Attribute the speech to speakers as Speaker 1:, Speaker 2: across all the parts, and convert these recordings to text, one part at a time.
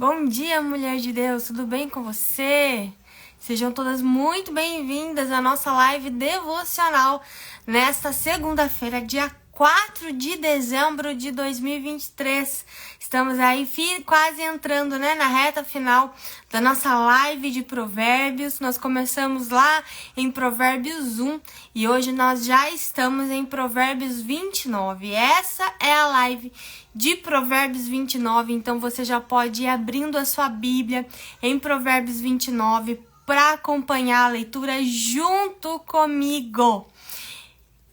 Speaker 1: Bom dia, mulher de Deus, tudo bem com você? Sejam todas muito bem-vindas à nossa live devocional nesta segunda-feira, dia 4 de dezembro de 2023. Estamos aí quase entrando, na reta final da nossa live de Provérbios. Nós começamos lá em Provérbios 1 e hoje nós já estamos em Provérbios 29. Essa é a live de Provérbios 29, então você já pode ir abrindo a sua Bíblia em Provérbios 29 para acompanhar a leitura junto comigo.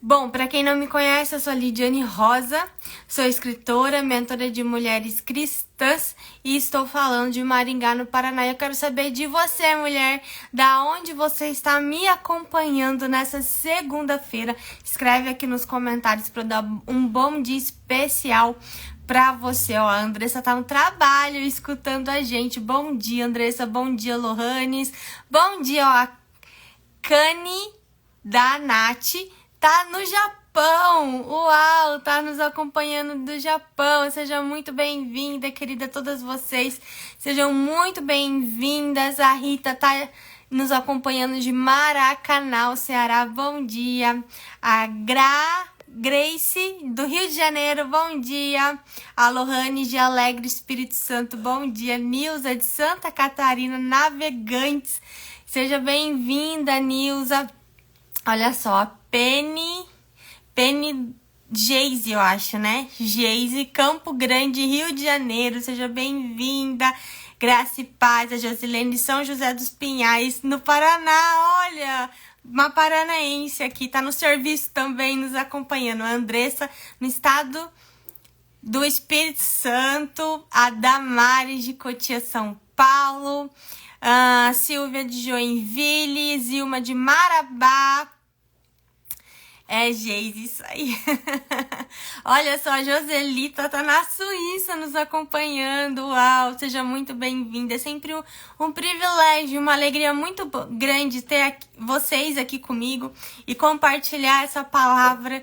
Speaker 1: Bom, para quem não me conhece, eu sou Lidiane Rosa, sou escritora, mentora de mulheres cristãs e estou falando de Maringá, no Paraná. Eu quero saber de você, mulher, da onde você está me acompanhando nessa segunda-feira. Escreve aqui nos comentários para dar um bom dia especial para você. Ó, a Andressa tá no trabalho escutando a gente. Bom dia, Andressa. Bom dia, Lohanes. Bom dia, ó, a Cani da Nath. Tá no Japão, uau, tá nos acompanhando do Japão, seja muito bem-vinda, querida, todas vocês, sejam muito bem-vindas. A Rita tá nos acompanhando de Maracanã, Ceará, bom dia. A Grace, do Rio de Janeiro, bom dia. A Lohane de Alegre, Espírito Santo, bom dia. Nilza de Santa Catarina, Navegantes, seja bem-vinda, Nilza. Olha só, a Penny Geise, eu acho, né? Geise, Campo Grande, Rio de Janeiro, seja bem-vinda. Graça e paz, a Josilene de São José dos Pinhais, no Paraná, olha, uma paranaense aqui, tá no serviço também nos acompanhando. A Andressa, no estado do Espírito Santo, a Damares de Cotia, São Paulo, a Silvia de Joinville, Zilma de Marabá. É, Geise, isso aí. Olha só, a Joselita tá na Suíça nos acompanhando. Uau, seja muito bem-vinda. É sempre um privilégio, uma alegria muito grande ter vocês aqui comigo e compartilhar essa palavra,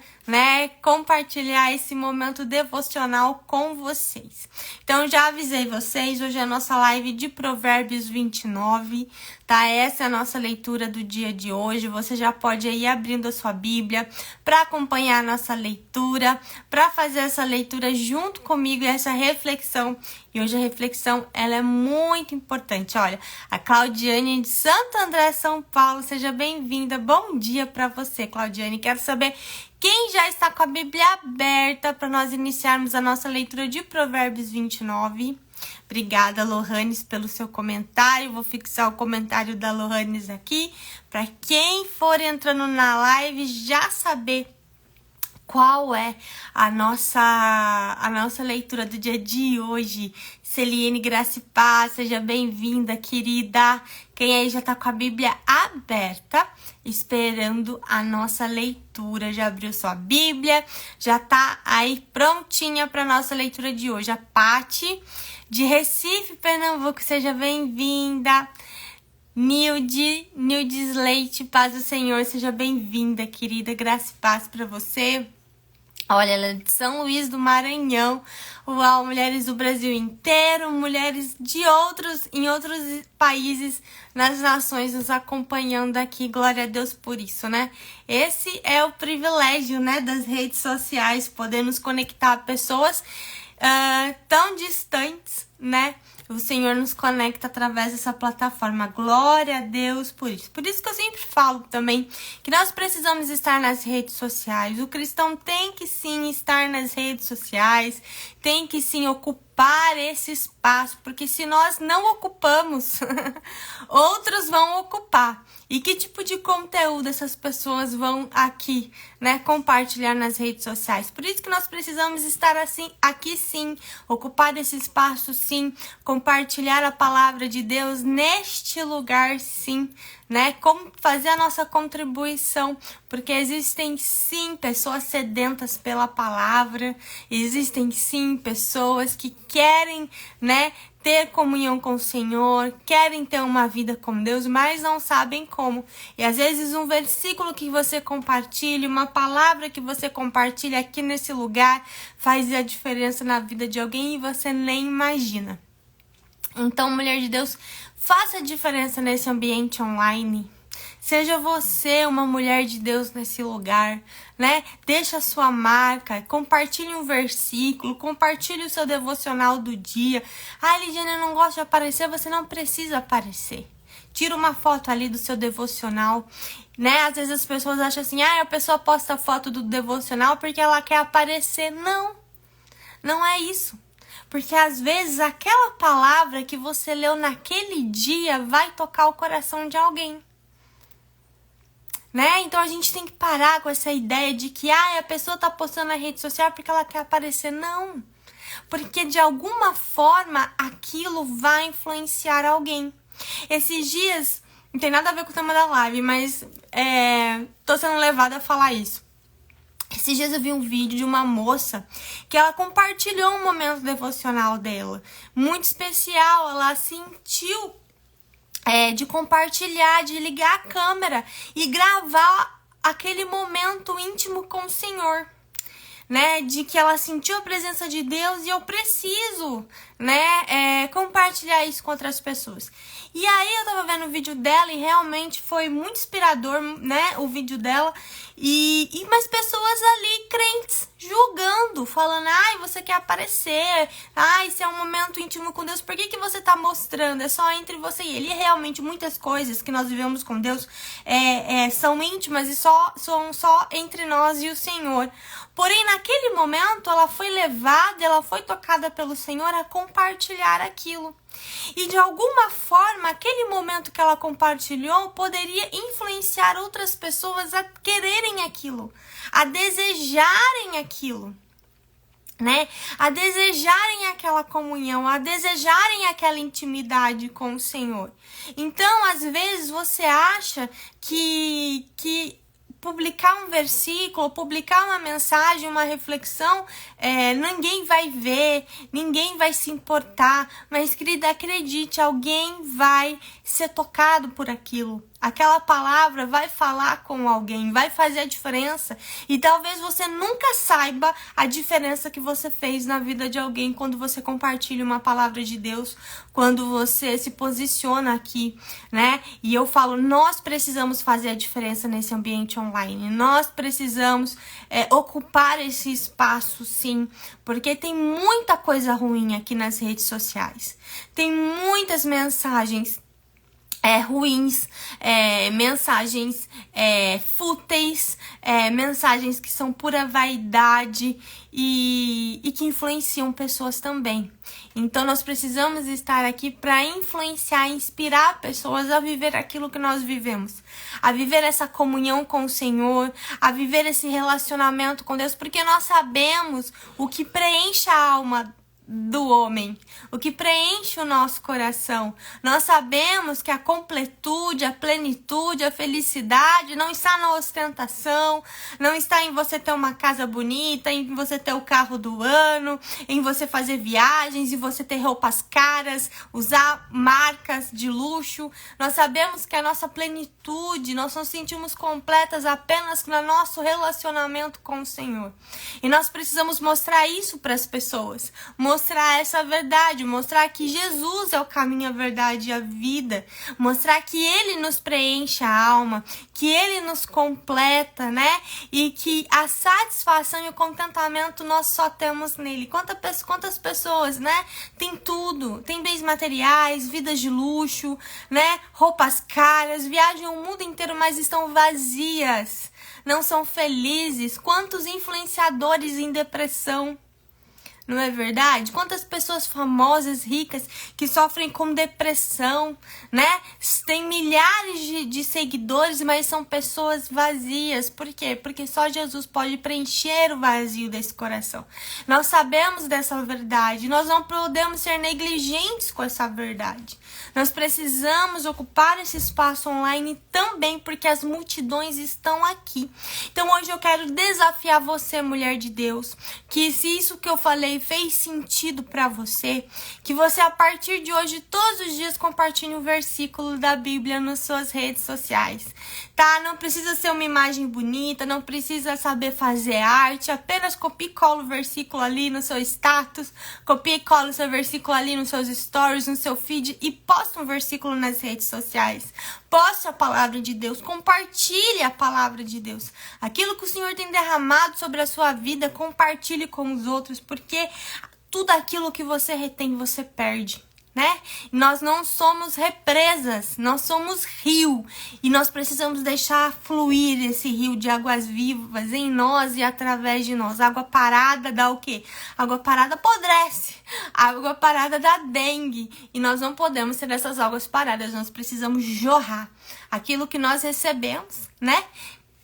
Speaker 1: compartilhar esse momento devocional com vocês. Então, já avisei vocês, hoje é a nossa live de Provérbios 29, tá? Essa é a nossa leitura do dia de hoje. Você já pode ir abrindo a sua Bíblia para acompanhar a nossa leitura, para fazer essa leitura junto comigo e essa reflexão. E hoje a reflexão, ela é muito importante. Olha, a Claudiane de Santo André, São Paulo, seja bem-vinda. Bom dia para você, Claudiane. Quero saber quem já está com a Bíblia aberta para nós iniciarmos a nossa leitura de Provérbios 29. Obrigada, Lohanes, pelo seu comentário. Vou fixar o comentário da Lohanes aqui para quem for entrando na live já saber qual é a nossa leitura do dia de hoje. Celiene, Graça e Paz, seja bem-vinda, querida. Quem aí já tá com a Bíblia aberta, esperando a nossa leitura, já abriu sua Bíblia, já tá aí prontinha para nossa leitura de hoje. A Pati, de Recife, Pernambuco, seja bem-vinda. Nildes Leite, paz do Senhor, seja bem-vinda, querida. Graça e paz para você. Olha, ela é de São Luís do Maranhão. Uau, mulheres do Brasil inteiro, mulheres em outros países, nas nações, nos acompanhando aqui. Glória a Deus por isso, né? Esse é o privilégio, das redes sociais, poder nos conectar a pessoas tão distantes, O Senhor nos conecta através dessa plataforma. Glória a Deus por isso. Por isso que eu sempre falo também que nós precisamos estar nas redes sociais. O cristão tem que sim estar nas redes sociais, tem que sim ocupar esse espaço, porque se nós não ocupamos, outros vão ocupar. E que tipo de conteúdo essas pessoas vão aqui, compartilhar nas redes sociais? Por isso que nós precisamos estar assim, aqui sim, ocupar esse espaço sim, compartilhar a palavra de Deus neste lugar sim, Como fazer a nossa contribuição, porque existem sim pessoas sedentas pela palavra, existem sim pessoas que querem, ter comunhão com o Senhor, querem ter uma vida com Deus, mas não sabem como. E às vezes um versículo que você compartilha, uma palavra que você compartilha aqui nesse lugar, faz a diferença na vida de alguém e você nem imagina. Então, mulher de Deus, faça a diferença nesse ambiente online. Seja você uma mulher de Deus nesse lugar, né? Deixa a sua marca, compartilhe um versículo, compartilhe o seu devocional do dia. Ah, Lidiane, eu não gosto de aparecer, você não precisa aparecer. Tira uma foto ali do seu devocional, né? Às vezes as pessoas acham assim, a pessoa posta a foto do devocional porque ela quer aparecer. Não, não é isso. Porque às vezes aquela palavra que você leu naquele dia vai tocar o coração de alguém. Né? Então a gente tem que parar com essa ideia de que a pessoa tá postando na rede social porque ela quer aparecer. Não. Porque de alguma forma aquilo vai influenciar alguém. Esses dias, não tem nada a ver com o tema da live, mas tô sendo levada a falar isso. Esses dias eu vi um vídeo de uma moça que ela compartilhou um momento devocional dela. Muito especial, ela sentiu de compartilhar, de ligar a câmera e gravar aquele momento íntimo com o Senhor, né? De que ela sentiu a presença de Deus e eu preciso, né? Compartilhar isso com outras pessoas. E aí eu tava vendo o vídeo dela e realmente foi muito inspirador, né? O vídeo dela e mais pessoas ali crentes julgando, falando, você quer aparecer, isso é um momento íntimo com Deus, por que você tá mostrando? É só entre você e ele. E realmente muitas coisas que nós vivemos com Deus são íntimas e são só entre nós e o Senhor. Porém, naquele momento, ela foi levada, ela foi tocada pelo Senhor a compartilhar aquilo. E de alguma forma, aquele momento que ela compartilhou poderia influenciar outras pessoas a quererem aquilo, a desejarem aquilo, né? A desejarem aquela comunhão, a desejarem aquela intimidade com o Senhor. Então, às vezes, você acha que publicar um versículo, publicar uma mensagem, uma reflexão, ninguém vai ver, ninguém vai se importar, mas, querida, acredite, alguém vai ser tocado por aquilo. Aquela palavra vai falar com alguém, vai fazer a diferença. E talvez você nunca saiba a diferença que você fez na vida de alguém quando você compartilha uma palavra de Deus, quando você se posiciona aqui, né? E eu falo, nós precisamos fazer a diferença nesse ambiente online. Nós precisamos ocupar esse espaço, sim, porque tem muita coisa ruim aqui nas redes sociais. Tem muitas mensagens ruins, mensagens fúteis, mensagens que são pura vaidade e que influenciam pessoas também. Então nós precisamos estar aqui para influenciar, inspirar pessoas a viver aquilo que nós vivemos, a viver essa comunhão com o Senhor, a viver esse relacionamento com Deus, porque nós sabemos o que preenche a alma do homem, o que preenche o nosso coração. Nós sabemos que a completude, a plenitude, a felicidade não está na ostentação, não está em você ter uma casa bonita, em você ter o carro do ano, em você fazer viagens, em você ter roupas caras, usar marcas de luxo. Nós sabemos que a nossa plenitude, nós nos sentimos completas apenas no nosso relacionamento com o Senhor. E nós precisamos mostrar isso para as pessoas, mostrar essa verdade, mostrar que Jesus é o caminho, a verdade e a vida, mostrar que Ele nos preenche a alma, que Ele nos completa, né? E que a satisfação e o contentamento nós só temos nele. Quantas pessoas, né? Tem tudo, tem bens materiais, vidas de luxo, né? Roupas caras, viajam o mundo inteiro, mas estão vazias, não são felizes. Quantos influenciadores em depressão, não é verdade? Quantas pessoas famosas, ricas, que sofrem com depressão, né? Tem milhares de seguidores, mas são pessoas vazias. Por quê? Porque só Jesus pode preencher o vazio desse coração. Nós sabemos dessa verdade. Nós não podemos ser negligentes com essa verdade. Nós precisamos ocupar esse espaço online também, porque as multidões estão aqui. Então hoje eu quero desafiar você, mulher de Deus, que se isso que eu falei e fez sentido para você, que você a partir de hoje, todos os dias, compartilhe um versículo da Bíblia nas suas redes sociais, tá? Não precisa ser uma imagem bonita, não precisa saber fazer arte, apenas copie e cola o versículo ali no seu status, copie e cola o seu versículo ali nos seus stories, no seu feed e posta um versículo nas redes sociais. Poste a palavra de Deus, compartilhe a palavra de Deus. Aquilo que o Senhor tem derramado sobre a sua vida, compartilhe com os outros, porque tudo aquilo que você retém, você perde, né? Nós não somos represas, nós somos rio, e nós precisamos deixar fluir esse rio de águas vivas em nós e através de nós. Água parada dá o quê? Água parada apodrece, água parada dá dengue, e nós não podemos ser essas águas paradas, nós precisamos jorrar aquilo que nós recebemos, né?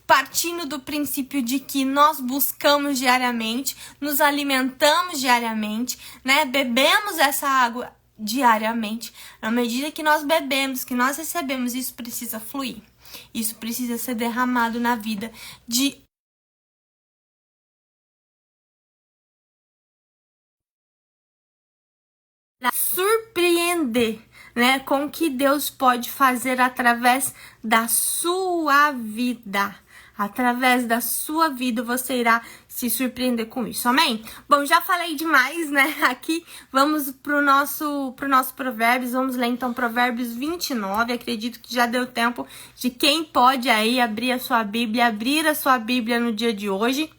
Speaker 1: Partindo do princípio de que nós buscamos diariamente, nos alimentamos diariamente, né? Bebemos essa água diariamente. Na medida que nós bebemos, que nós recebemos, isso precisa fluir. Isso precisa ser derramado na vida de surpreender, né, com o que Deus pode fazer através da sua vida. Através da sua vida você irá se surpreender com isso, amém? Bom, já falei demais, né? Aqui vamos pro nosso Provérbios, vamos ler então Provérbios 29, acredito que já deu tempo de quem pode aí abrir a sua Bíblia no dia de hoje.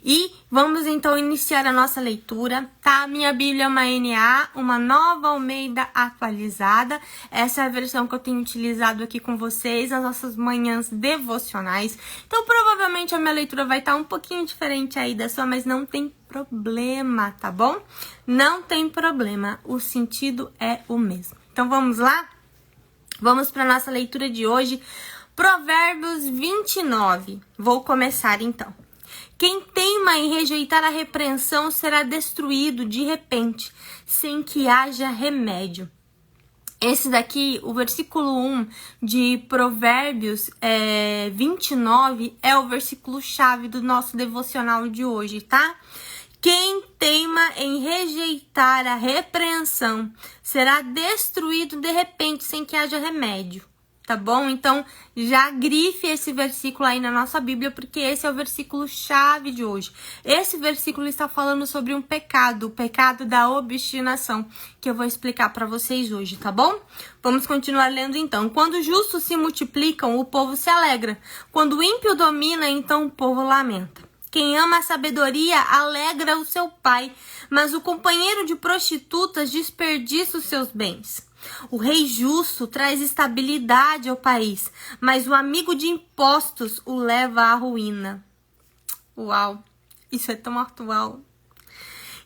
Speaker 1: E vamos então iniciar a nossa leitura, tá? Minha Bíblia é uma NA, uma Nova Almeida atualizada. Essa é a versão que eu tenho utilizado aqui com vocês nas nossas manhãs devocionais. Então, provavelmente a minha leitura vai estar um pouquinho diferente aí da sua, mas não tem problema, tá bom? Não tem problema, o sentido é o mesmo. Então, vamos lá? Vamos para a nossa leitura de hoje, Provérbios 29. Vou começar então. Quem teima em rejeitar a repreensão será destruído de repente, sem que haja remédio. Esse daqui, o versículo 1 de Provérbios 29, é o versículo-chave do nosso devocional de hoje, tá? Quem teima em rejeitar a repreensão será destruído de repente, sem que haja remédio. Tá bom? Então, já grife esse versículo aí na nossa Bíblia, porque esse é o versículo-chave de hoje. Esse versículo está falando sobre um pecado, o pecado da obstinação, que eu vou explicar para vocês hoje, tá bom? Vamos continuar lendo então. Quando os justos se multiplicam, o povo se alegra. Quando o ímpio domina, então o povo lamenta. Quem ama a sabedoria alegra o seu pai, mas o companheiro de prostitutas desperdiça os seus bens. O rei justo traz estabilidade ao país, mas o amigo de impostos o leva à ruína. Uau, isso é tão atual.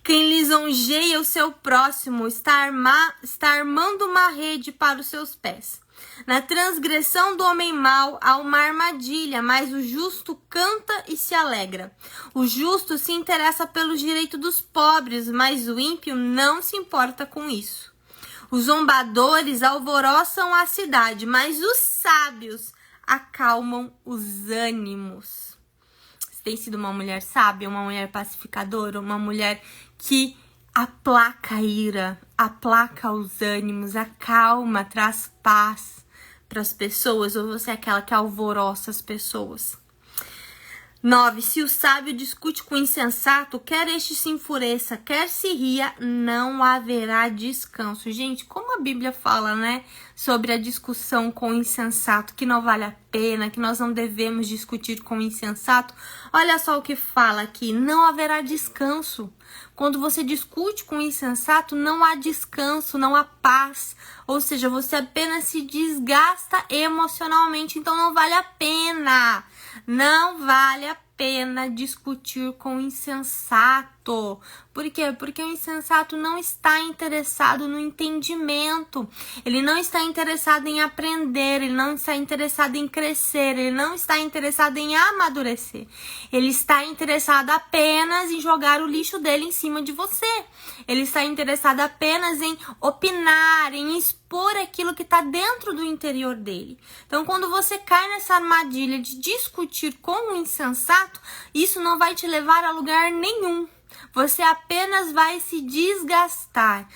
Speaker 1: Quem lisonjeia o seu próximo está armando uma rede para os seus pés. Na transgressão do homem mau há uma armadilha, mas o justo canta e se alegra. O justo se interessa pelos direitos dos pobres, mas o ímpio não se importa com isso. Os zombadores alvoroçam a cidade, mas os sábios acalmam os ânimos. Você tem sido uma mulher sábia, uma mulher pacificadora, uma mulher que aplaca a ira, aplaca os ânimos, acalma, traz paz para as pessoas, ou você é aquela que alvoroça as pessoas? 9. Se o sábio discute com o insensato, quer este se enfureça, quer se ria, não haverá descanso. Gente, como a Bíblia fala, né, sobre a discussão com o insensato, que não vale a pena, que nós não devemos discutir com o insensato. Olha só o que fala aqui, não haverá descanso. Quando você discute com o insensato, não há descanso, não há paz. Ou seja, você apenas se desgasta emocionalmente, então não vale a pena. Não vale a pena discutir com o insensato. Por quê? Porque o insensato não está interessado no entendimento. Ele não está interessado em aprender, ele não está interessado em crescer, ele não está interessado em amadurecer. Ele está interessado apenas em jogar o lixo dele em cima de você. Ele está interessado apenas em opinar, em expor aquilo que está dentro do interior dele. Então, quando você cai nessa armadilha de discutir com o insensato, isso não vai te levar a lugar nenhum. Você apenas vai se desgastar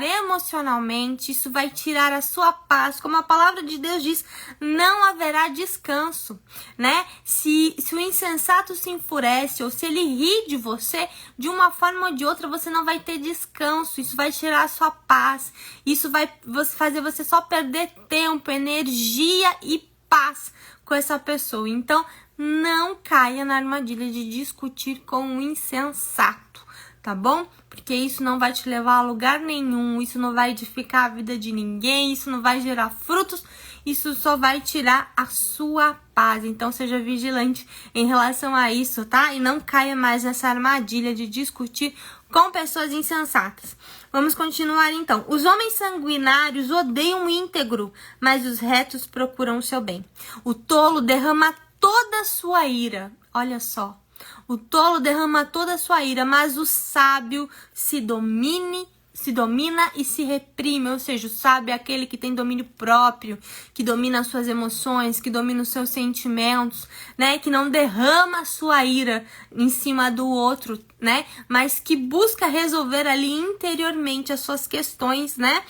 Speaker 1: emocionalmente, isso vai tirar a sua paz. Como a palavra de Deus diz, não haverá descanso, né? Se o insensato se enfurece ou se ele ri de você, de uma forma ou de outra, você não vai ter descanso, isso vai tirar a sua paz, isso vai fazer você só perder tempo, energia e paz com essa pessoa. Então, não caia na armadilha de discutir com um insensato, tá bom? Porque isso não vai te levar a lugar nenhum, isso não vai edificar a vida de ninguém, isso não vai gerar frutos, isso só vai tirar a sua paz. Então, seja vigilante em relação a isso, tá? E não caia mais nessa armadilha de discutir com pessoas insensatas. Vamos continuar então. Os homens sanguinários odeiam o íntegro, mas os retos procuram o seu bem. O tolo derrama toda a sua ira. Olha só. O tolo derrama toda a sua ira, mas o sábio se domina e se reprime. Ou seja, o sábio é aquele que tem domínio próprio, que domina as suas emoções, que domina os seus sentimentos, né? Que não derrama a sua ira em cima do outro, né? Mas que busca resolver ali interiormente as suas questões, né?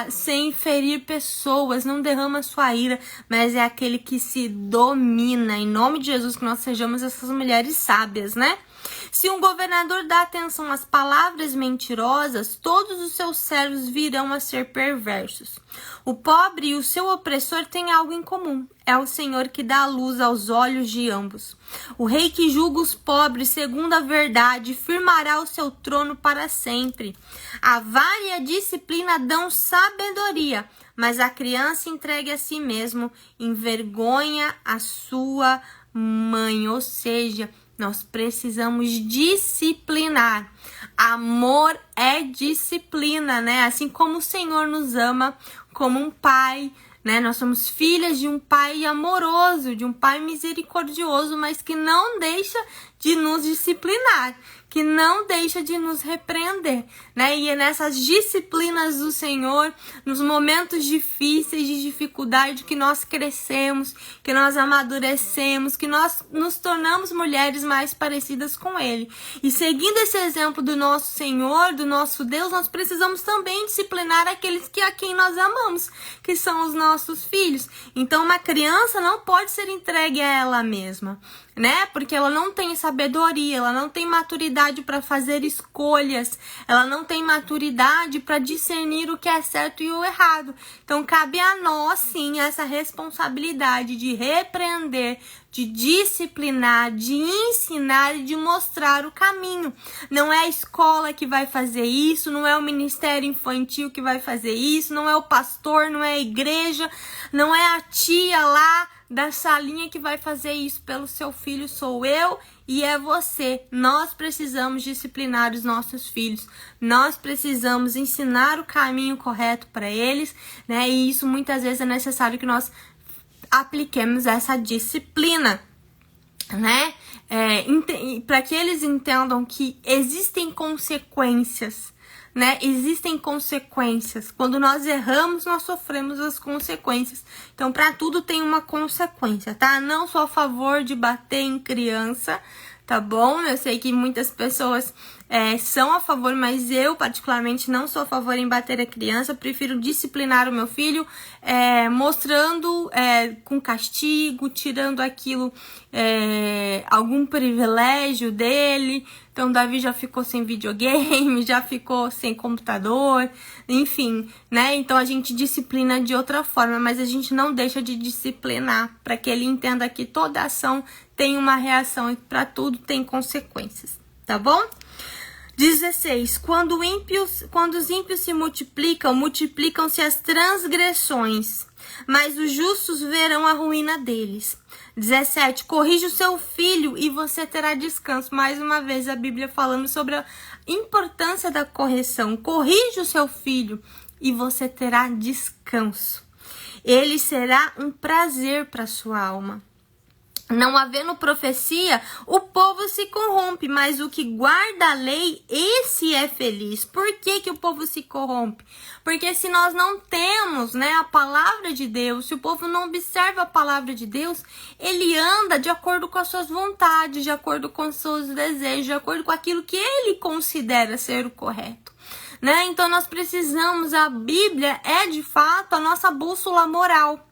Speaker 1: Sem ferir pessoas, não derrama a sua ira, mas é aquele que se domina. Em nome de Jesus, que nós sejamos essas mulheres sábias, né? Se um governador dá atenção às palavras mentirosas, todos os seus servos virão a ser perversos. O pobre e o seu opressor têm algo em comum. É o Senhor que dá luz aos olhos de ambos. O rei que julga os pobres segundo a verdade firmará o seu trono para sempre. A vara e a disciplina dão sabedoria, mas a criança entregue a si mesmo envergonha a sua mãe. Ou seja, nós precisamos disciplinar. Amor é disciplina, né? Assim como o Senhor nos ama como um pai, né? Nós somos filhas de um pai amoroso, de um pai misericordioso, mas que não deixa de nos disciplinar, que não deixa de nos repreender, né? E é nessas disciplinas do Senhor, nos momentos difíceis de dificuldade, que nós crescemos, que nós amadurecemos, que nós nos tornamos mulheres mais parecidas com Ele. E seguindo esse exemplo do nosso Senhor, do nosso Deus, nós precisamos também disciplinar aqueles a quem nós amamos, que são os nossos filhos. Então, uma criança não pode ser entregue a ela mesma, né? Porque ela não tem sabedoria, ela não tem maturidade para fazer escolhas, ela não tem maturidade para discernir o que é certo e o errado. Então, cabe a nós, sim, essa responsabilidade de repreender, de disciplinar, de ensinar e de mostrar o caminho. Não é a escola que vai fazer isso, não é o ministério infantil que vai fazer isso, não é o pastor, não é a igreja, não é a tia lá da salinha que vai fazer isso pelo seu filho. Sou eu e é você. Nós precisamos disciplinar os nossos filhos. Nós precisamos ensinar o caminho correto para eles, né? E isso muitas vezes é necessário que nós apliquemos essa disciplina, né? Para que eles entendam que existem consequências, né? Existem consequências. Quando nós erramos, nós sofremos as consequências. Então, para tudo tem uma consequência, tá? Não sou a favor de bater em criança, tá bom? Eu sei que muitas pessoas são a favor, mas eu particularmente não sou a favor em bater a criança. Eu prefiro disciplinar o meu filho, mostrando com castigo, tirando aquilo, algum privilégio dele. Então, Davi já ficou sem videogame, já ficou sem computador, enfim, né? Então, a gente disciplina de outra forma, mas a gente não deixa de disciplinar, para que ele entenda que toda ação tem uma reação e para tudo tem consequências, tá bom? 16. Quando os ímpios se multiplicam, multiplicam-se as transgressões, mas os justos verão a ruína deles. 17. Corrija o seu filho e você terá descanso. Mais uma vez a Bíblia falando sobre a importância da correção. Corrija o seu filho e você terá descanso. Ele será um prazer para sua alma. Não havendo profecia, o povo se corrompe, mas o que guarda a lei, esse é feliz. Por que o povo se corrompe? Porque se nós não temos, né, a palavra de Deus, se o povo não observa a palavra de Deus, ele anda de acordo com as suas vontades, de acordo com os seus desejos, de acordo com aquilo que ele considera ser o correto. Né? Então nós precisamos, a Bíblia é de fato a nossa bússola moral.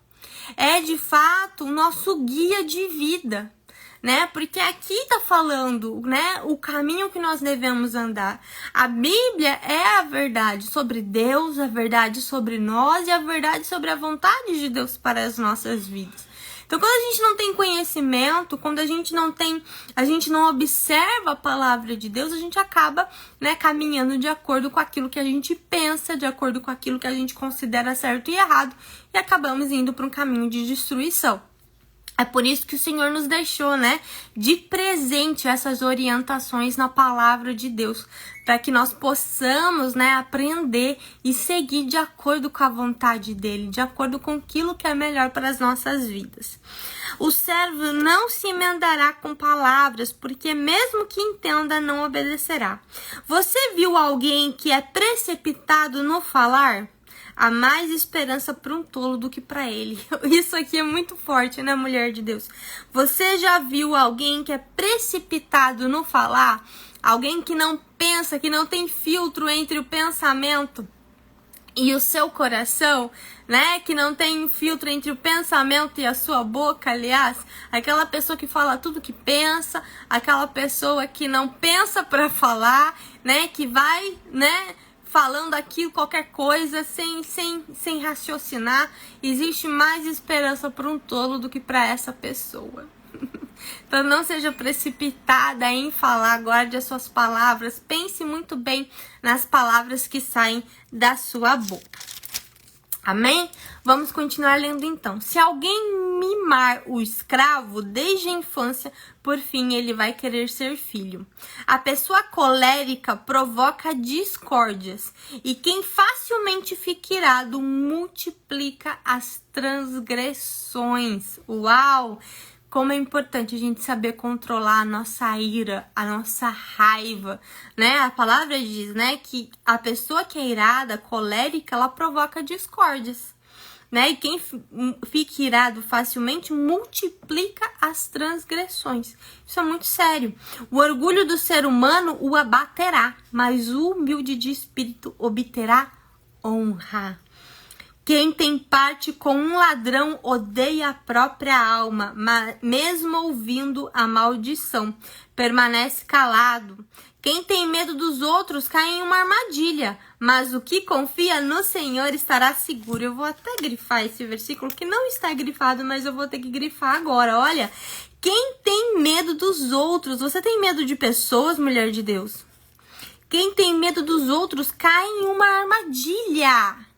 Speaker 1: É de fato o nosso guia de vida, né? Porque aqui tá falando, né, o caminho que nós devemos andar. A Bíblia é a verdade sobre Deus, a verdade sobre nós e a verdade sobre a vontade de Deus para as nossas vidas. Então, quando a gente não tem conhecimento, quando a gente não observa a palavra de Deus, a gente acaba, né, caminhando de acordo com aquilo que a gente pensa, de acordo com aquilo que a gente considera certo e errado, e acabamos indo para um caminho de destruição. É por isso que o Senhor nos deixou, né, de presente essas orientações na palavra de Deus, para que nós possamos, né, aprender e seguir de acordo com a vontade dele, de acordo com aquilo que é melhor para as nossas vidas. O servo não se emendará com palavras, porque mesmo que entenda, não obedecerá. Você viu alguém que é precipitado no falar? Há mais esperança para um tolo do que para ele. Isso aqui é muito forte, né, mulher de Deus? Você já viu alguém que é precipitado no falar? Alguém que não pensa, que não tem filtro entre o pensamento e o seu coração, né? Que não tem filtro entre o pensamento e a sua boca, aliás. Aquela pessoa que fala tudo que pensa, aquela pessoa que não pensa para falar, né? Que vai, né, falando aquilo, qualquer coisa, sem raciocinar. Existe mais esperança para um tolo do que para essa pessoa. Então não seja precipitada em falar, guarde as suas palavras, pense muito bem nas palavras que saem da sua boca. Amém? Vamos continuar lendo então. Se alguém mimar o escravo desde a infância, por fim ele vai querer ser filho. A pessoa colérica provoca discórdias, e quem facilmente fica irado multiplica as transgressões. Uau! Como é importante a gente saber controlar a nossa ira, a nossa raiva, né? A palavra diz, né, que a pessoa que é irada, colérica, ela provoca discórdias, né? E quem fica irado facilmente multiplica as transgressões. Isso é muito sério. O orgulho do ser humano o abaterá, mas o humilde de espírito obterá honra. Quem tem parte com um ladrão odeia a própria alma, mas mesmo ouvindo a maldição, permanece calado. Quem tem medo dos outros cai em uma armadilha, mas o que confia no Senhor estará seguro. Eu vou até grifar esse versículo, que não está grifado, mas eu vou ter que grifar agora. Olha, quem tem medo dos outros, você tem medo de pessoas, mulher de Deus? Quem tem medo dos outros cai em uma armadilha.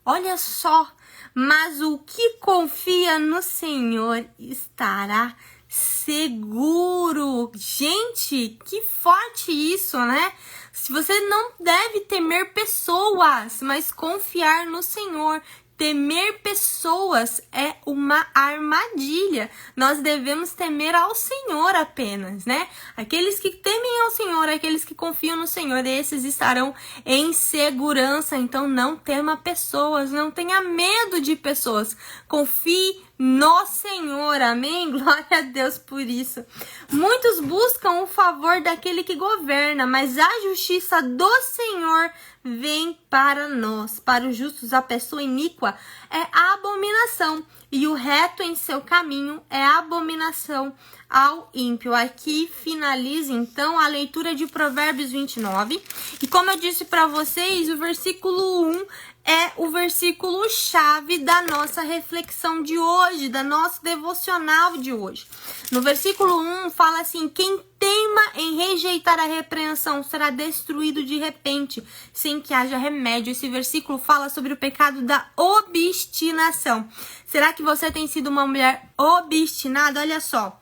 Speaker 1: Olha só, mas o que confia no Senhor estará seguro. Gente, que forte isso, né? Se você não deve temer pessoas, mas confiar no Senhor. Temer pessoas é uma armadilha. Nós devemos temer ao Senhor apenas, né? Aqueles que temem ao Senhor, aqueles que confiam no Senhor, esses estarão em segurança. Então não tema pessoas, não tenha medo de pessoas. Confie no Senhor, amém? Glória a Deus por isso. Muitos buscam o favor daquele que governa, mas a justiça do Senhor vem para nós. Para os justos, a pessoa iníqua é abominação, e o reto em seu caminho é abominação ao ímpio. Aqui finaliza então a leitura de Provérbios 29. E como eu disse para vocês, o versículo 1 é o versículo chave da nossa reflexão de hoje, da nossa devocional de hoje. No versículo 1 fala assim: quem teima em rejeitar a repreensão será destruído de repente, sem que haja remédio. Esse versículo fala sobre o pecado da obstinação. Será que você tem sido uma mulher obstinada? Olha só.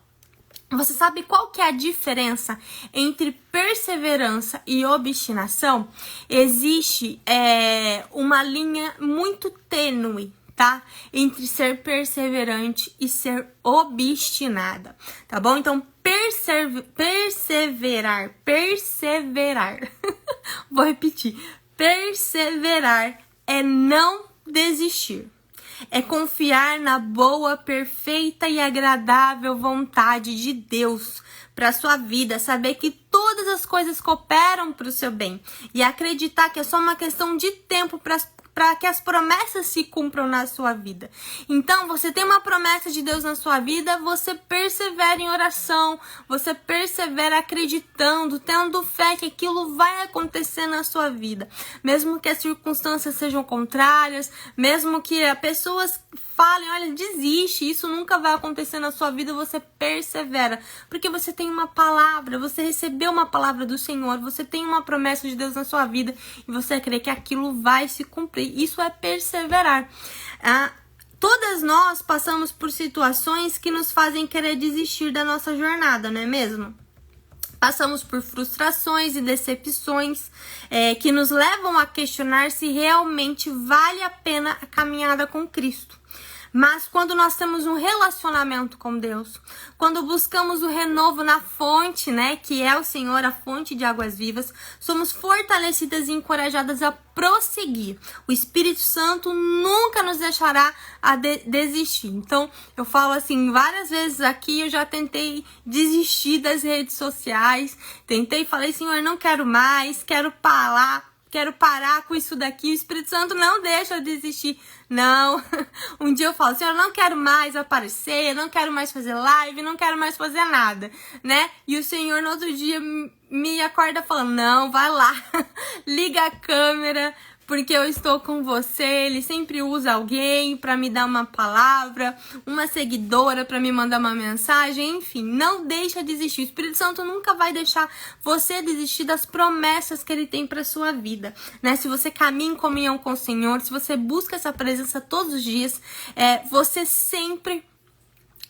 Speaker 1: Você sabe qual que é a diferença entre perseverança e obstinação? Existe uma linha muito tênue, tá? Entre ser perseverante e ser obstinada, tá bom? Então, perseverar. Vou repetir. Perseverar é não desistir. É confiar na boa, perfeita e agradável vontade de Deus para sua vida, saber que todas as coisas cooperam para o seu bem e acreditar que é só uma questão de tempo para que as promessas se cumpram na sua vida. Então, você tem uma promessa de Deus na sua vida, você persevera em oração, você persevera acreditando, tendo fé que aquilo vai acontecer na sua vida. Mesmo que as circunstâncias sejam contrárias, mesmo que as pessoas falem, olha, desiste, isso nunca vai acontecer na sua vida, você persevera. Porque você tem uma palavra, você recebeu uma palavra do Senhor, você tem uma promessa de Deus na sua vida e você crê que aquilo vai se cumprir. Isso é perseverar. Todas nós passamos por situações que nos fazem querer desistir da nossa jornada, não é mesmo? Passamos por frustrações e decepções que nos levam a questionar se realmente vale a pena a caminhada com Cristo. Mas quando nós temos um relacionamento com Deus, quando buscamos o renovo na fonte, né, que é o Senhor, a fonte de águas vivas, somos fortalecidas e encorajadas a prosseguir. O Espírito Santo nunca nos deixará a desistir. Então, eu falo assim, várias vezes aqui eu já tentei desistir das redes sociais, falei, Senhor, não quero mais, quero parar com isso daqui. O Espírito Santo não deixa eu desistir. Não. Um dia eu falo, Senhor, eu não quero mais aparecer, não quero mais fazer live, não quero mais fazer nada, né? E o Senhor no outro dia me acorda falando, não, vai lá, liga a câmera, porque eu estou com você. Ele sempre usa alguém para me dar uma palavra, uma seguidora para me mandar uma mensagem, enfim, não deixa desistir. O Espírito Santo nunca vai deixar você desistir das promessas que ele tem para sua vida, né? Se você caminha em comunhão com o Senhor, se você busca essa presença todos os dias, você sempre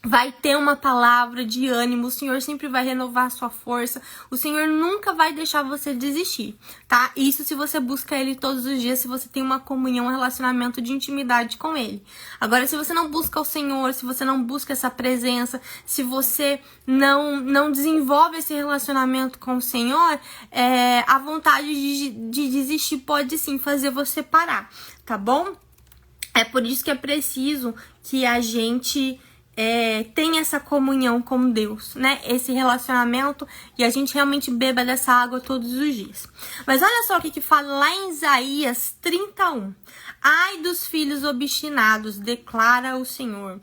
Speaker 1: vai ter uma palavra de ânimo, o Senhor sempre vai renovar a sua força, o Senhor nunca vai deixar você desistir, tá? Isso se você busca Ele todos os dias, se você tem uma comunhão, um relacionamento de intimidade com Ele. Agora, se você não busca o Senhor, se você não busca essa presença, se você não desenvolve esse relacionamento com o Senhor, a vontade de desistir pode sim fazer você parar, tá bom? É por isso que é preciso que a gente tem essa comunhão com Deus, né? Esse relacionamento, e a gente realmente beba dessa água todos os dias. Mas olha só o que fala lá em Isaías 31. Ai dos filhos obstinados, declara o Senhor,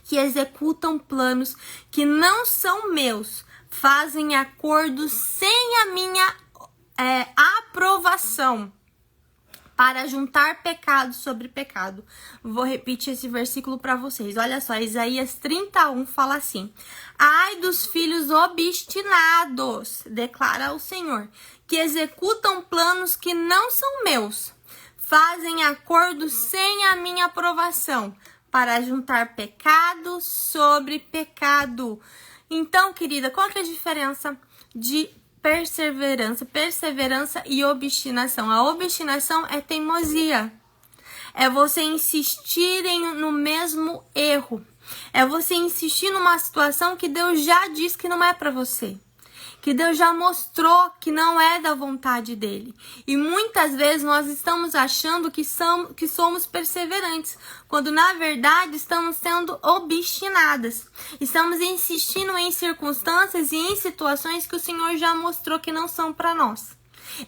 Speaker 1: que executam planos que não são meus, fazem acordos sem a minha aprovação, para juntar pecado sobre pecado. Vou repetir esse versículo para vocês. Olha só, Isaías 31 fala assim: ai dos filhos obstinados, declara o Senhor, que executam planos que não são meus, fazem acordos sem a minha aprovação, para juntar pecado sobre pecado. Então, querida, qual que é a diferença de perseverança e obstinação? A obstinação é teimosia. É você insistir no mesmo erro. É você insistir numa situação que Deus já disse que não é para você. Que Deus já mostrou que não é da vontade dele. E muitas vezes nós estamos achando que somos perseverantes, quando na verdade estamos sendo obstinadas. Estamos insistindo em circunstâncias e em situações que o Senhor já mostrou que não são para nós.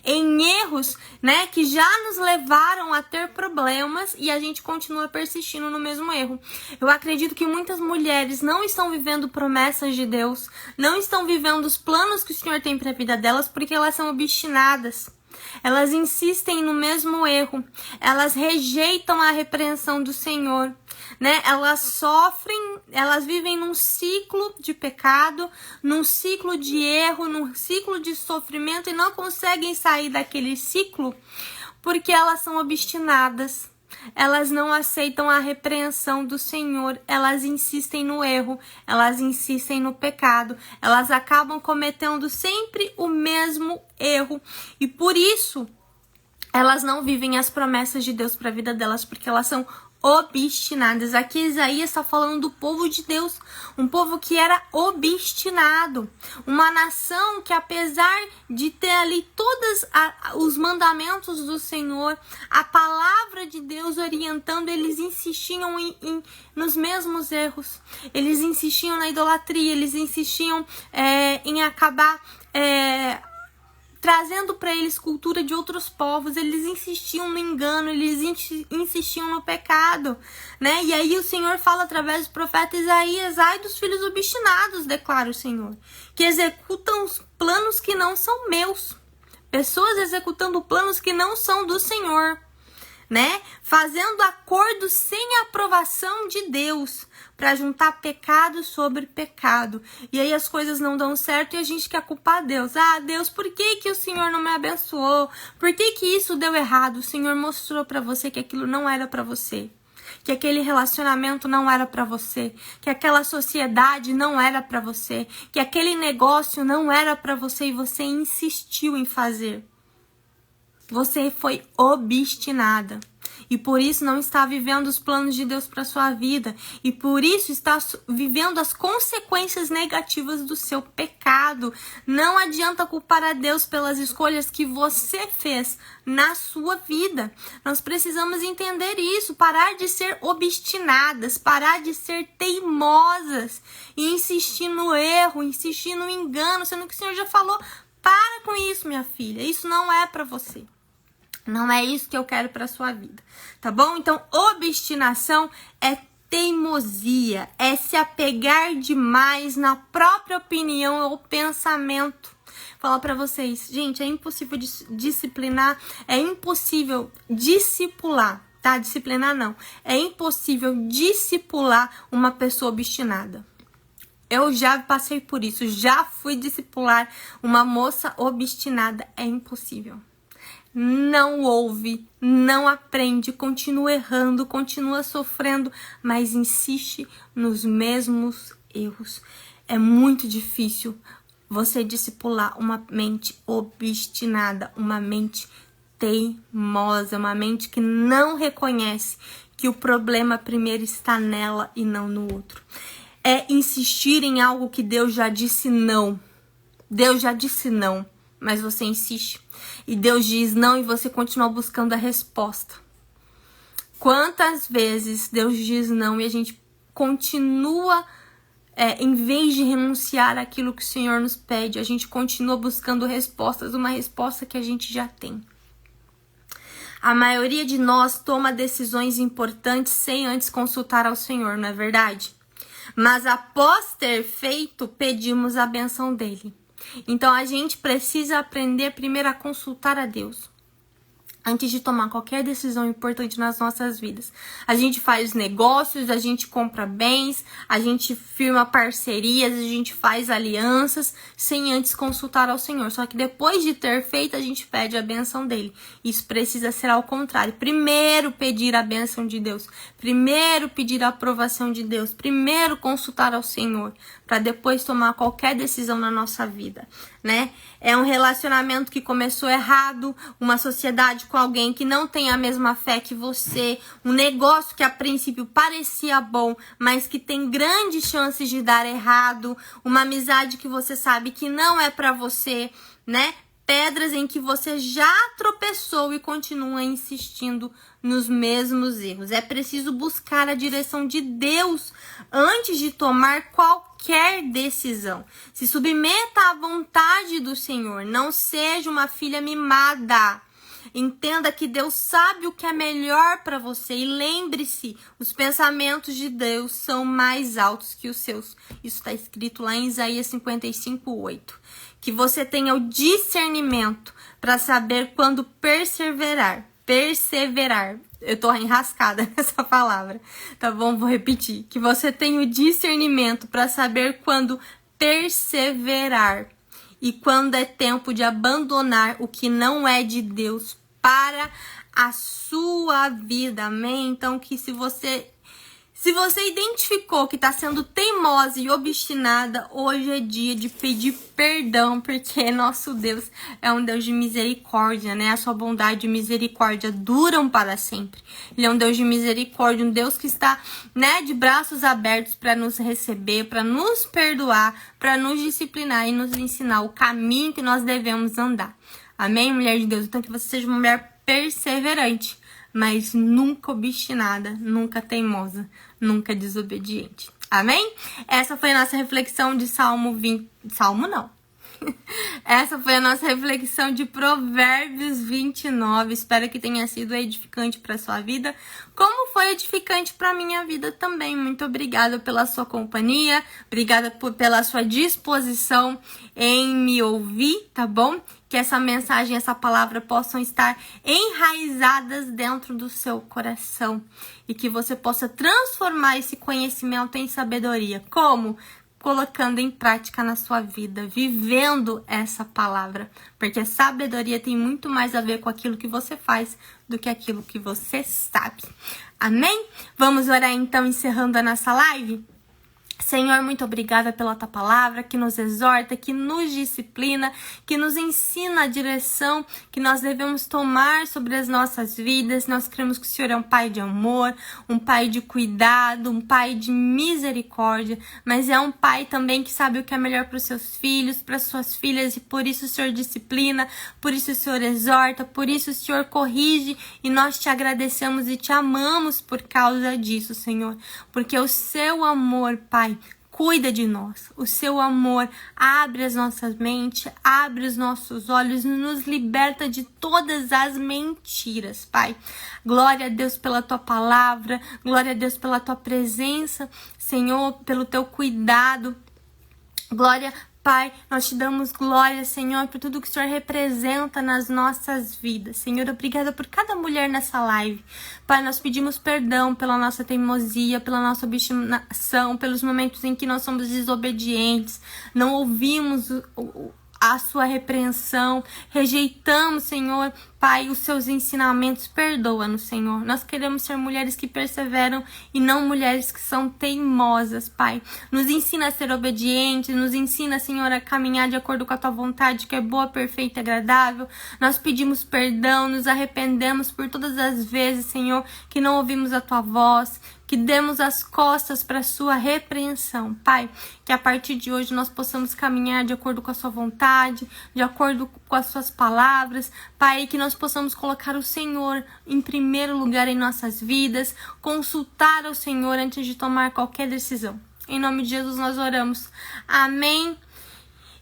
Speaker 1: Em erros, né, que já nos levaram a ter problemas e a gente continua persistindo no mesmo erro. Eu acredito que muitas mulheres não estão vivendo promessas de Deus, não estão vivendo os planos que o Senhor tem para a vida delas porque elas são obstinadas. Elas insistem no mesmo erro, elas rejeitam a repreensão do Senhor, né? Elas sofrem, elas vivem num ciclo de pecado, num ciclo de erro, num ciclo de sofrimento e não conseguem sair daquele ciclo porque elas são obstinadas. Elas não aceitam a repreensão do Senhor, elas insistem no erro, elas insistem no pecado, elas acabam cometendo sempre o mesmo erro e por isso elas não vivem as promessas de Deus para a vida delas, porque elas são obstinadas. Aqui Isaías está falando do povo de Deus, um povo que era obstinado, uma nação que, apesar de ter ali todos os mandamentos do Senhor, a palavra de Deus orientando, eles insistiam nos mesmos erros, eles insistiam na idolatria, eles insistiam em acabar trazendo para eles cultura de outros povos, eles insistiam no engano, eles insistiam no pecado, né? E aí o Senhor fala através do profeta Isaías: ai dos filhos obstinados, declara o Senhor, que executam os planos que não são meus. Pessoas executando planos que não são do Senhor, né? Fazendo acordos sem a aprovação de Deus, para juntar pecado sobre pecado. E aí as coisas não dão certo e a gente quer culpar Deus. Ah, Deus, por que o Senhor não me abençoou? Por que isso deu errado? O Senhor mostrou para você que aquilo não era para você, que aquele relacionamento não era para você, que aquela sociedade não era para você, que aquele negócio não era para você e você insistiu em fazer. Você foi obstinada. E por isso não está vivendo os planos de Deus para sua vida. E por isso está vivendo as consequências negativas do seu pecado. Não adianta culpar a Deus pelas escolhas que você fez na sua vida. Nós precisamos entender isso. Parar de ser obstinadas. Parar de ser teimosas. E insistir no erro, insistir no engano. Sendo que o Senhor já falou: para com isso, minha filha. Isso não é para você. Não é isso que eu quero para sua vida, tá bom? Então, obstinação é teimosia, é se apegar demais na própria opinião ou pensamento. Vou falar para vocês, gente, é impossível disciplinar, é impossível discipular, tá? Disciplinar não, é impossível discipular uma pessoa obstinada. Eu já passei por isso, já fui discipular uma moça obstinada, é impossível. Não ouve, não aprende, continua errando, continua sofrendo, mas insiste nos mesmos erros. É muito difícil você discipular uma mente obstinada, uma mente teimosa, uma mente que não reconhece que o problema primeiro está nela e não no outro. É insistir em algo que Deus já disse não. Deus já disse não, mas você insiste. E Deus diz não e você continua buscando a resposta. Quantas vezes Deus diz não e a gente continua, em vez de renunciar àquilo que o Senhor nos pede, a gente continua buscando respostas, uma resposta que a gente já tem. A maioria de nós toma decisões importantes sem antes consultar ao Senhor, não é verdade? Mas após ter feito, pedimos a bênção dele. Então, a gente precisa aprender primeiro a consultar a Deus antes de tomar qualquer decisão importante nas nossas vidas. A gente faz negócios, a gente compra bens, a gente firma parcerias, a gente faz alianças sem antes consultar ao Senhor. Só que depois de ter feito, a gente pede a bênção dele. Isso precisa ser ao contrário. Primeiro pedir a bênção de Deus. Primeiro pedir a aprovação de Deus. Primeiro consultar ao Senhor, para depois tomar qualquer decisão na nossa vida, né? É um relacionamento que começou errado, uma sociedade com alguém que não tem a mesma fé que você, um negócio que a princípio parecia bom, mas que tem grandes chances de dar errado, uma amizade que você sabe que não é para você, né? Pedras em que você já tropeçou e continua insistindo nos mesmos erros. É preciso buscar a direção de Deus antes de tomar qualquer decisão. Se submeta à vontade do Senhor. Não seja uma filha mimada. Entenda que Deus sabe o que é melhor para você. E lembre-se, os pensamentos de Deus são mais altos que os seus. Isso está escrito lá em Isaías 55:8. Que você tenha o discernimento para saber quando perseverar. Perseverar. Eu tô enrascada nessa palavra, tá bom? Vou repetir. Que você tenha o discernimento para saber quando perseverar e quando é tempo de abandonar o que não é de Deus para a sua vida, amém? Então, que se você Se você identificou que está sendo teimosa e obstinada, hoje é dia de pedir perdão, porque nosso Deus é um Deus de misericórdia, né? A sua bondade e misericórdia duram para sempre. Ele é um Deus de misericórdia, um Deus que está, né, de braços abertos para nos receber, para nos perdoar, para nos disciplinar e nos ensinar o caminho que nós devemos andar. Amém, mulher de Deus? Então que você seja uma mulher perseverante, mas nunca obstinada, nunca teimosa, nunca desobediente. Amém? Essa foi a nossa reflexão de Salmo 20... Salmo não. Essa foi a nossa reflexão de Provérbios 29. Espero que tenha sido edificante para sua vida, como foi edificante para minha vida também. Muito obrigada pela sua companhia, obrigada pela sua disposição em me ouvir, tá bom? Que essa mensagem, essa palavra possam estar enraizadas dentro do seu coração e que você possa transformar esse conhecimento em sabedoria. Como? Colocando em prática na sua vida, vivendo essa palavra, porque a sabedoria tem muito mais a ver com aquilo que você faz do que aquilo que você sabe. Amém? Vamos orar então, encerrando a nossa live? Senhor, muito obrigada pela tua palavra, que nos exorta, que nos disciplina, que nos ensina a direção que nós devemos tomar sobre as nossas vidas. Nós cremos que o Senhor é um Pai de amor, um Pai de cuidado, um Pai de misericórdia, mas é um Pai também que sabe o que é melhor para os seus filhos, para as suas filhas, e por isso o Senhor disciplina, por isso o Senhor exorta, por isso o Senhor corrige, e nós te agradecemos e te amamos por causa disso, Senhor, porque o seu amor, Pai, cuida de nós. O seu amor abre as nossas mentes, abre os nossos olhos, nos liberta de todas as mentiras, Pai. Glória a Deus pela tua palavra, glória a Deus pela tua presença, Senhor, pelo teu cuidado. Glória, Pai, nós te damos glória, Senhor, por tudo que o Senhor representa nas nossas vidas. Senhor, obrigada por cada mulher nessa live. Pai, nós pedimos perdão pela nossa teimosia, pela nossa obstinação, pelos momentos em que nós somos desobedientes, não ouvimos a sua repreensão, rejeitamos, Senhor, Pai, os seus ensinamentos. Perdoa-nos, Senhor. Nós queremos ser mulheres que perseveram e não mulheres que são teimosas, Pai. Nos ensina a ser obedientes, nos ensina, Senhor, a caminhar de acordo com a tua vontade, que é boa, perfeita e agradável. Nós pedimos perdão, nos arrependemos por todas as vezes, Senhor, que não ouvimos a tua voz, que demos as costas para a sua repreensão, Pai, que a partir de hoje nós possamos caminhar de acordo com a sua vontade, de acordo com as suas palavras, Pai, que nós possamos colocar o Senhor em primeiro lugar em nossas vidas, consultar o Senhor antes de tomar qualquer decisão. Em nome de Jesus nós oramos. Amém.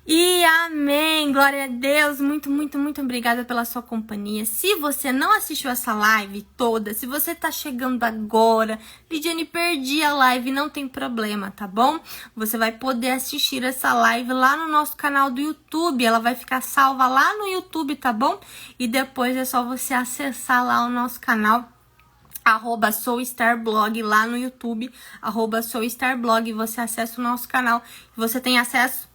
Speaker 1: E amém, glória a Deus, muito obrigada pela sua companhia. Se você não assistiu essa live toda, se você tá chegando agora, Lidiane, perdi a live, não tem problema, tá bom? Você vai poder assistir essa live lá no nosso canal do YouTube, ela vai ficar salva lá no YouTube, tá bom? E depois é só você acessar lá o nosso canal, @soulstarblog lá no YouTube, @soulstarblog, você acessa o nosso canal, você tem acesso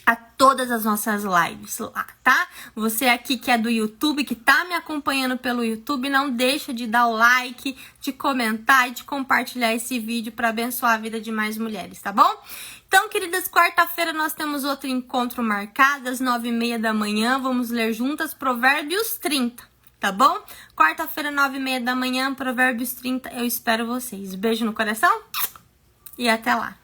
Speaker 1: a todas as nossas lives lá, tá? Você aqui que é do YouTube, que tá me acompanhando pelo YouTube, não deixa de dar o like, de comentar e de compartilhar esse vídeo para abençoar a vida de mais mulheres, tá bom? Então, queridas, quarta-feira nós temos outro encontro marcado às 9h30 da manhã. Vamos ler juntas Provérbios 30, tá bom? Quarta-feira, 9h30 da manhã, Provérbios 30. Eu espero vocês. Beijo no coração e até lá.